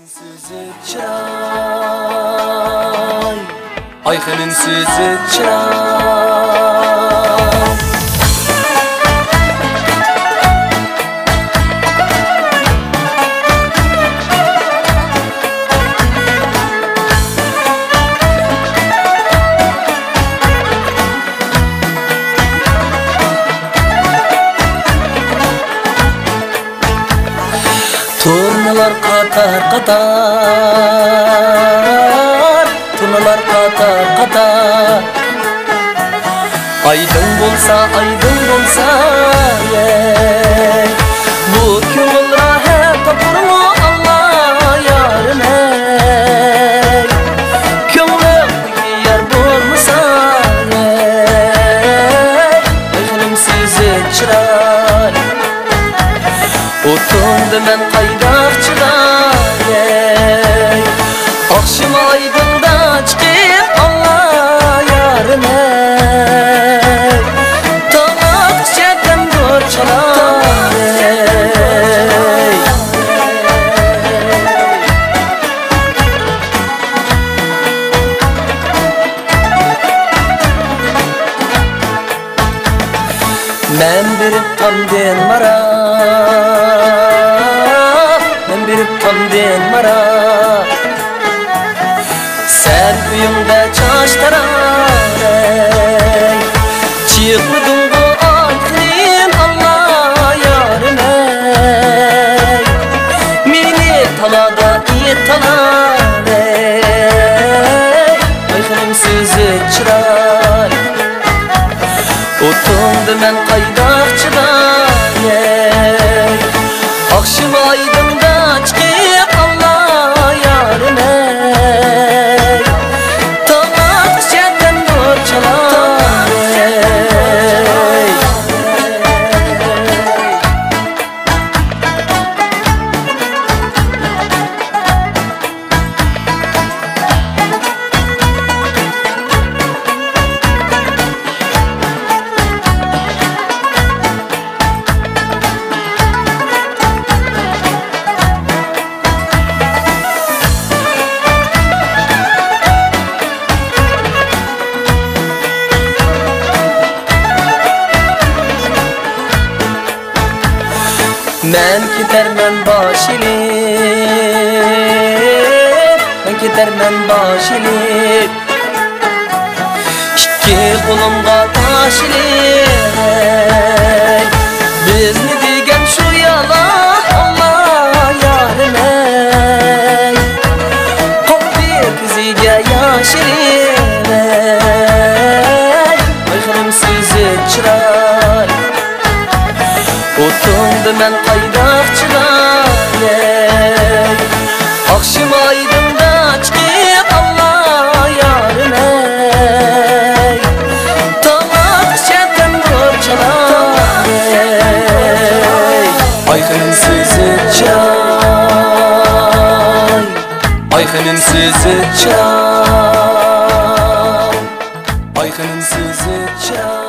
Ayxınımsızı çıray, ayxınımsızı çıray. Turnalar qatar qatar, turnalar qatar qatar. Aydın bolsa ey, bu köngül rahat tapurmu Allah yarın ey. Köngülümdeki yer bolmasa ey, ayxınımsızı çıray. Otundu men qaydaqçıda ey, akşam aydında çıkıp Allah yarın ey. Tamak çetem dur çalar ey. Men birip tamden mara, tamden mara. Sen uyumda çaştarar ey, çıkmadın bu aklım Allah yarın ey. Meni talada iyi talar ey, ayxınımsızı çıray. Otundu men qaydaqçıda ey, akşam aydında çıkıp Allah yarın ey. Tamak çetem dur çalar ey. Men ketermen baş ilip, men ketermen baş ilip. İki kolumga taş ilip ey, bizni degen şu yalan Allah yarın ey. Kalbi kızıga yaşirin ey, ayxınımsızı çıray. Otundu men qaydaqçıda ey, akşam aydında çıkıp Allah yarın ey. Tamak çetem dur çalar ey, ayxınımsızı çıray, ayxınımsızı çıray, ayxınımsızı çıray.